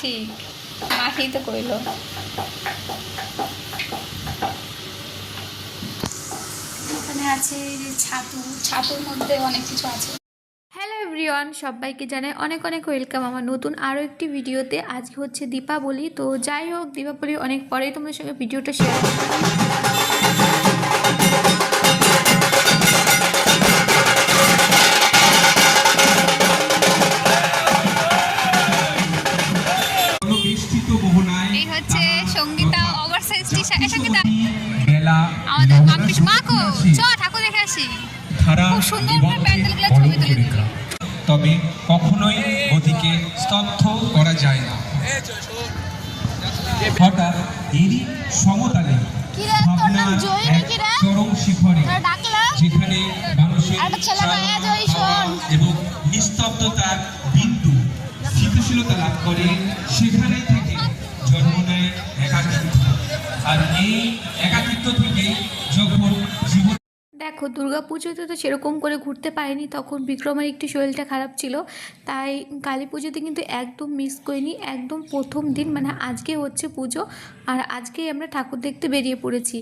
ঠিক মাকেই তো কইল। এখানে আছে ছাতুর মধ্যে অনেক কিছু আছে। হ্যালো এভরিওয়ান, সবাইকে জানাই অনেক অনেক ওয়েলকাম আমার নতুন আরও একটি ভিডিওতে। আজকে হচ্ছে দীপাবলি, তো যাই হোক দীপাবলি অনেক পরেই তোমাদের সঙ্গে ভিডিওটা শেয়ার করলাম। এই হচ্ছে সঙ্গীতা ওভারসাইজ টি-শার্ট। সঙ্গীতা আমাদের মাম্পিস মাকো চ ঠাকুর দেখে আসি। খুব সুন্দর করে প্যান্ডেলগুলো ছবি তুলে দিল। তবে কখনোই গতিকে স্তব্ধ করা যায় না। হঠাৎ এরই সমতালে ভাবনার এক চরম শিখরে, যেখানে মানুষের এবং নিস্তব্ধতার বিন্দু স্থিতিশীলতা লাভ করে, সেখানে থেকে জন্ম নেয় একাকিত্ব। আর এই একাকিত্ব থেকে যখন জীবন দেখো দুর্গাপুজোতে তো সেরকম করে ঘুরতে পারিনি, তখন বিক্রমের একটু শরীরটা খারাপ ছিল, তাই কালী পুজোতে কিন্তু একদম মিস করিনি। একদম প্রথম দিন মানে আজকে হচ্ছে পুজো, আর আজকেই আমরা ঠাকুর দেখতে বেরিয়ে পড়েছি।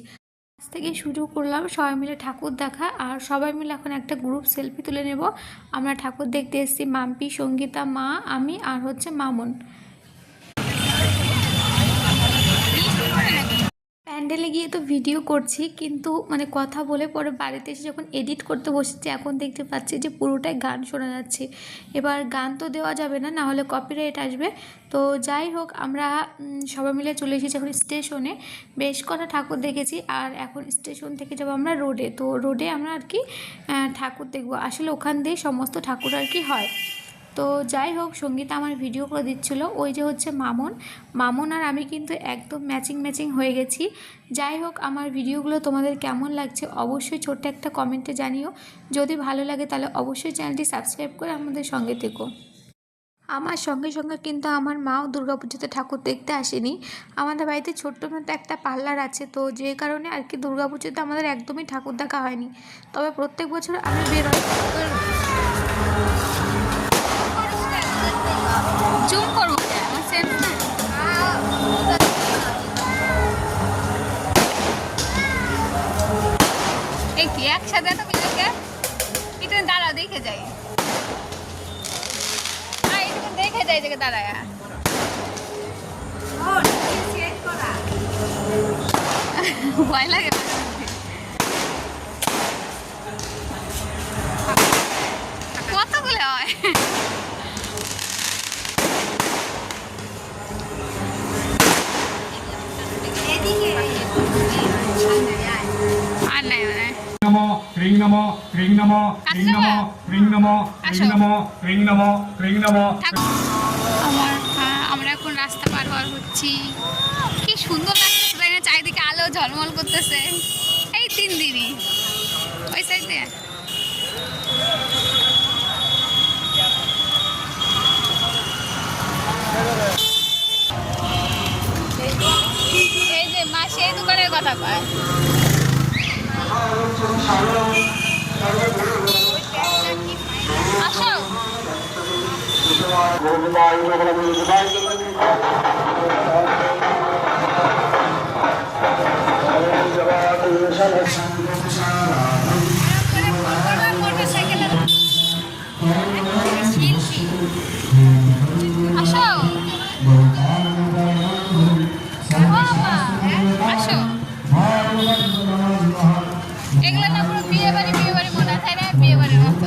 আজ থেকে শুরু করলাম সবাই মিলে ঠাকুর দেখা, আর সবাই মিলে এখন একটা গ্রুপ সেলফি তুলে নেব। আমরা ঠাকুর দেখতে এসেছি মাম্পি, সঙ্গীতা, মা, আমি আর হচ্ছে মামন। প্যান্ডেলে গিয়ে তো ভিডিও করছি, কিন্তু মানে কথা বলে পরে বাড়িতে এসে যখন এডিট করতে বসেছি এখন দেখতে পাচ্ছি যে পুরোটাই গান শোনা যাচ্ছে। এবার গান তো দেওয়া যাবে না, না হলে কপিরাইট আসবে। তো যাই হোক আমরা সবাই মিলে চলে এসেছি এখন স্টেশনে। বেশ কটা ঠাকুর দেখেছি, আর এখন স্টেশন থেকে যাবো আমরা রোডে। তো রোডে আমরা আর কি ঠাকুর দেখবো, আসলে ওখান দিয়ে সমস্ত ঠাকুর আর কি হয়। তো যাই হোক সঙ্গীতা আমার ভিডিও করে দিচ্ছিলো। ওই যে হচ্ছে মামন আর আমি কিন্তু একদম ম্যাচিং হয়ে গেছি। যাই হোক আমার ভিডিওগুলো তোমাদের কেমন লাগছে অবশ্যই ছোট্ট একটা কমেন্টে জানিও। যদি ভালো লাগে তাহলে অবশ্যই চ্যানেলটি সাবস্ক্রাইব করে আমাদের সঙ্গে থেকো। আমার সঙ্গে কিন্তু আমার মাও দুর্গাপুজোতে ঠাকুর দেখতে আসেনি। আমাদের বাড়িতে ছোট্ট মতো একটা পার্লার আছে, তো যে কারণে আর কি দুর্গাপুজোতে আমাদের একদমই ঠাকুর দেখা হয়নি। তবে প্রত্যেক বছর আমি বেরোই। জুম করবো কি একসাথে এত মিলকে এটা দাঁড়াও দেখে যাই, দেখে যাই দেখে দাঁড়ায় ভয় লাগে। কতগুলো হয় আর নাই মানে আমরা এখন রাস্তা পার হচ্ছি। কি সুন্দর লাগছে, চারিদিকে আলো ঝলমল করতেছে। এই 3 দিনই ওই সাইডে এই যে মা সেই দোকানের কথা কয়। আসো এগুলো না পুরো বিয়ে বাড়ি মনে হয়, তাই না? বিয়ে বাড়ির মতো।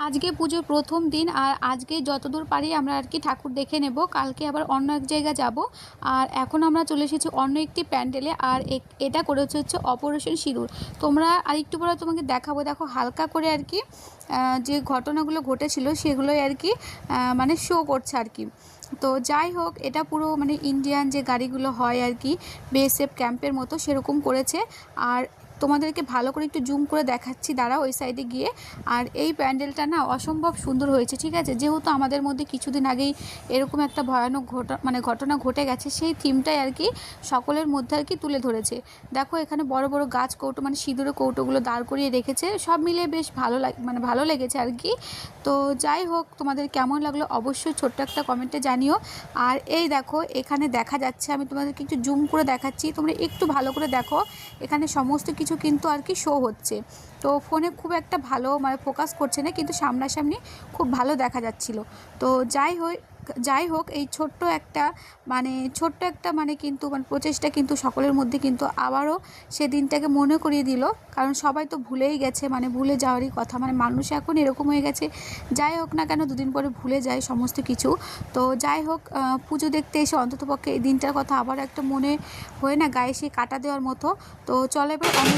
আজকে পুজোর প্রথম দিন, আর আজকে যতদূর পারি আমরা আর কি ঠাকুর দেখে নেব, কালকে আবার অন্য এক জায়গা যাব। আর এখন আমরা চলে এসেছি অন্য একটি প্যান্ডেলে, আর এটা করেছে হচ্ছে অপারেশন সিঁদুর। তোমরা আর একটু পরে তোমাকে দেখাবো, দেখো হালকা করে আর কি যে ঘটনাগুলো ঘটেছিল সেগুলোই আর কি মানে শো করছে আর কি। তো যাই হোক, এটা পুরো মানে ইন্ডিয়ান যে গাড়িগুলো হয় আর কি বিএসএফ ক্যাম্পের মতো সেরকম করেছে। আর তোমাদেরকে ভালো করে একটু জুম করে দেখাচ্ছি, দাঁড়া ওই সাইডে গিয়ে। আর এই প্যান্ডেলটা না অসম্ভব সুন্দর হয়েছে, ঠিক আছে। যেহেতু আমাদের মধ্যে কিছুদিন আগেই এরকম একটা ভয়ানক ঘটনা ঘটে গেছে, সেই থিমটাই আর কি সকলের মধ্যে আর কি তুলে ধরেছে। দেখো এখানে বড় বড় গাছ কৌটো মানে সিঁদুরের কৌটোগুলো দাঁড় করিয়ে রেখেছে, সব মিলিয়ে বেশ ভালো লেগেছে আর কি। তো যাই হোক, তোমাদের কেমন লাগলো অবশ্যই ছোট্ট একটা কমেন্টে জানিও। আর এই দেখো এখানে দেখা যাচ্ছে, আমি তোমাদেরকে একটু জুম করে দেখাচ্ছি, তোমরা একটু ভালো করে দেখো। এখানে সমস্ত কিছু কিন্তু আর কি শো হচ্ছে। তো ফোনে খুব একটা ভালো মানে ফোকাস করছে না, কিন্তু সামনাসামনি খুব ভালো দেখা যাচ্ছিল। তো যাই হোক এই ছোট্ট একটা মানে কিন্তু মানে প্রচেষ্টা কিন্তু সকলের মধ্যে কিন্তু আবারও সে দিনটাকে মনে করিয়ে দিল। কারণ সবাই তো ভুলেই গেছে, মানে ভুলে যাওয়ারই কথা, মানে মানুষ এখন এরকম হয়ে গেছে, যাই হোক না কেন দুদিন পরে ভুলে যায় সমস্ত কিছু। তো যাই হোক, পুজো দেখতে এসে অন্ততপক্ষে এই দিনটার কথা আবার একটা মনে হয়ে না গায়ে সে কাটা দেওয়ার মতো। তো চলো এবার অনেক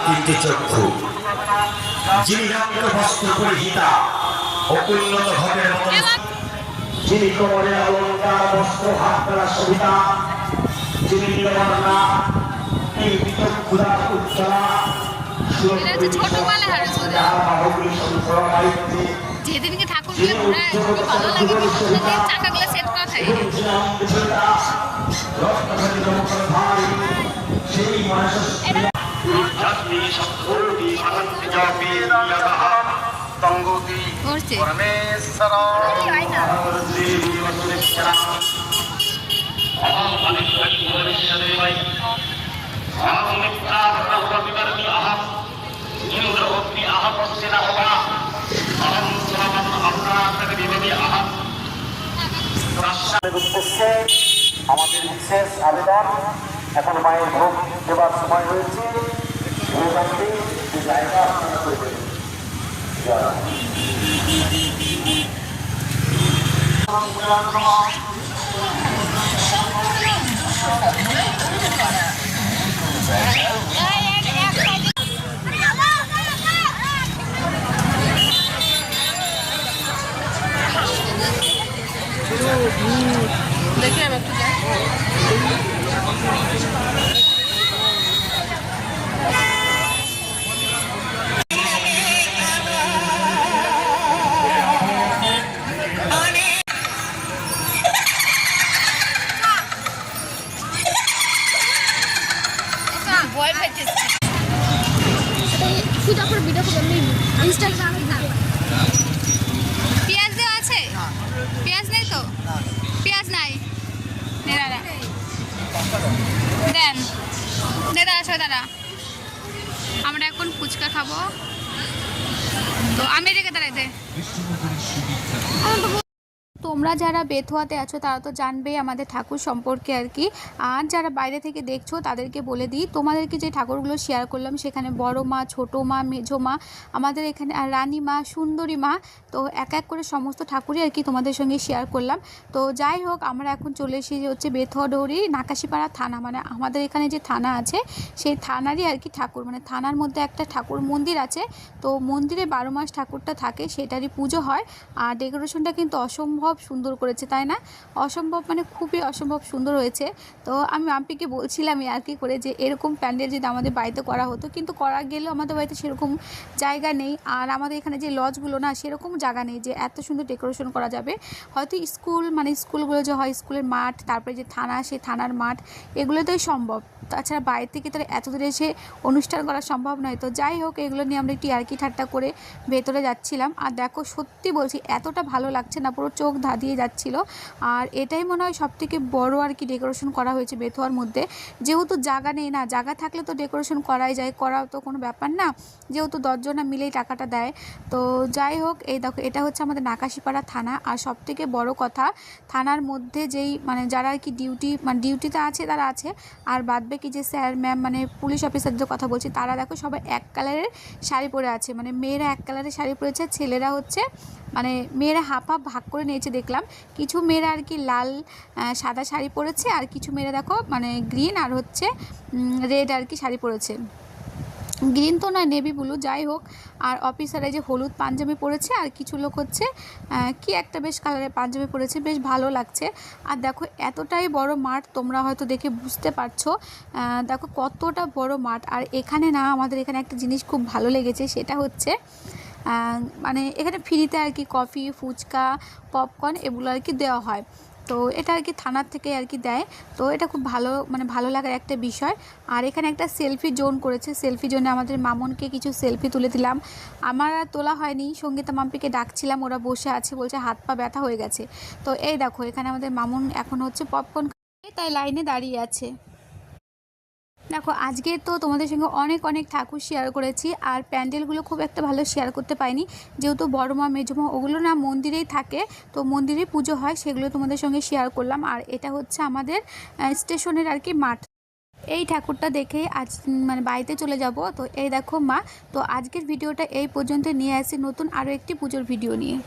কিন্তু চক্ষু যিনি রক্ত বস্ত্র পরিহিতা অকুন্নত ঘটের মতো, যিনি কোমরে অলঙ্কার বস্ত্র হাত দ্বারা সবিতা, যিনি নীলবর্ণা ক্ষুধা উজ্জ্বলা যেদিনকে ঠাকুরকে ভালো লাগে চাকাগুলো সেট করা থাকে। সেই মানুষ আমাদের বিশেষ আবেদন, এখন মায়ের ভোগ দেবার সময় হয়েছে, জায়গা আপনারা করে দেবেন। দেখি আমি একটু ভয় পাইতেছি শুধু আপনার ভিডিও করে আমি ইনস্টাগ্রামে দিই। পেঁয়াজ দেওয়া আছে? পেঁয়াজ নেই তো? পেঁয়াজ নাই, দাদা দেন, দাদা আছে দাদা। আমরা এখন ফুচকা খাবো, তো আমি রেখে দাঁড়াইতে। তোমরা যারা বেথুয়াতে আছো তারা তো জানবেই আমাদের ঠাকুর সম্পর্কে আর কি। আর যারা বাইরে থেকে দেখছো তাদেরকে বলে দিই, তোমাদেরকে যে ঠাকুরগুলো শেয়ার করলাম সেখানে বড় মা, ছোটো মা, মেঝো মা, আমাদের এখানে আর রানী মা, সুন্দরী মা, তো এক এক করে সমস্ত ঠাকুরই আর কি তোমাদের সঙ্গে শেয়ার করলাম। তো যাই হোক, আমরা এখন চলে এসেছি হচ্ছে বেথুয়া ডৌরি নাকাশিপাড়া থানা, মানে আমাদের এখানে যে থানা আছে সেই থানারই আর কি ঠাকুর, মানে থানার মধ্যে একটা ঠাকুর মন্দির আছে। তো মন্দিরে 12 মাস ঠাকুরটা থাকে, সেটারই পুজো হয়। আর ডেকোরেশনটা কিন্তু অসম্ভব অসম্ভব সুন্দর করেছে, তাই না? অসম্ভব মানে খুবই অসম্ভব সুন্দর হয়েছে। তো আমি মাম্পিকে বলছিলাম আর কি করে যে এরকম প্যান্ডেল যদি আমাদের বাড়িতে করা হতো, কিন্তু করা গেলেও আমাদের বাড়িতে সেরকম জায়গা নেই। আর আমাদের এখানে যে লজগুলো না, সেরকম জায়গা নেই যে এত সুন্দর ডেকোরেশন করা যাবে। হয়তো স্কুল মানে স্কুলগুলো যে হয়, স্কুলের মাঠ, তারপরে যে থানা, সেই থানার মাঠ, এগুলোতেই সম্ভব। তাছাড়া বাইরে থেকে তো এত দূরে এসে অনুষ্ঠান করা সম্ভব নয়। তো যাই হোক, এগুলো নিয়ে আমরা একটু ইয়ার্কি ঠাট্টা করে ভেতরে যাচ্ছিলাম। আর দেখো, সত্যি বলছি এতটা ভালো লাগছে না, পুরো চোখ ধাঁধিয়ে যাচ্ছিলো। আর এটাই মনে হয় সবথেকে বড় আর কি ডেকোরেশন করা হয়েছে বেথুয়ার মধ্যে। যেহেতু জায়গা নেই না, জায়গা থাকলে তো ডেকোরেশন করাই যায়, করা তো কোনো ব্যাপার না, যেহেতু 10 জনা মিলেই টাকাটা দেয়। তো যাই হোক, এই দেখো এটা হচ্ছে আমাদের নাকাশিপাড়া থানা। আর সবথেকে বড় কথা, থানার মধ্যে যেই মানে যারা আর কি ডিউটিতে আছে তারা আছে, আর বাদবে কি যে স্যার ম্যাম মানে পুলিশ অফিসারদের কথা বলছি, তারা দেখো সবাই এক কালারের শাড়ি পরে আছে। মানে মেয়েরা এক কালারের শাড়ি পরেছে, ছেলেরা হচ্ছে মানে মেয়েরা হাফ হাফ ভাগ করে নিয়েছে দেখলাম। কিছু মেয়েরা আর কি লাল সাদা শাড়ি পরেছে, আর কিছু মেয়েরা দেখো মানে গ্রিন আর হচ্ছে রেড আর কি শাড়ি পরেছে। গ্রিন তো নয়, নেভি ব্লু, যাই হোক। আর অফিসারে যে হলুদ পাঞ্জাবি পরেছে, আর কিছু লোক হচ্ছে কি একটা বেশ কালারের পাঞ্জাবি পরেছে, বেশ ভালো লাগছে। আর দেখো এতটাই বড় মাঠ, তোমরা হয়তো দেখে বুঝতে পারছো দেখো কতটা বড় মাঠ। আর এখানে না, আমাদের এখানে একটা জিনিস খুব ভালো লেগেছে, সেটা হচ্ছে মানে এখানে ফ্রিতে আর কি কফি, ফুচকা, পপকর্ন এগুলো আর কি দেওয়া হয়। তো এটা আর কি থানার থেকে আর কি দেয়। তো এটা খুব ভালো মানে ভালো লাগার একটা বিষয়। আর এখানে একটা সেলফি জোন করেছে, সেলফি জোনে আমাদের মামনকে কিছু সেলফি তুলে দিলাম। আমার আর তোলা হয়নি, সঙ্গীতা মাম্পিকে ডাকছিলাম, ওরা বসে আছে, বলছে হাত পা ব্যথা হয়ে গেছে। তো এই দেখো এখানে আমাদের মামুন এখন হচ্ছে পপকর্ন খাবে, তাই লাইনে দাঁড়িয়ে আছে। দেখো আজকে তো তোমাদের সঙ্গে অনেক অনেক ঠাকুর শেয়ার করেছি, আর প্যান্ডেলগুলো খুব একটা ভালো শেয়ার করতে পারিনি, যেহেতু বড় মা মেজো মা ওগুলো না মন্দিরেই থাকে, তো মন্দিরেই পুজো হয়, সেগুলো তোমাদের সঙ্গে শেয়ার করলাম। আর এটা হচ্ছে আমাদের স্টেশনের আর কি মাঠ। এই ঠাকুরটা দেখে আজ মানে বাড়িতে চলে যাব। তো এই দেখো মা, তো আজকের ভিডিওটা এই পর্যন্ত নিয়ে আসি নতুন আরও একটি পুজোর ভিডিও নিয়ে।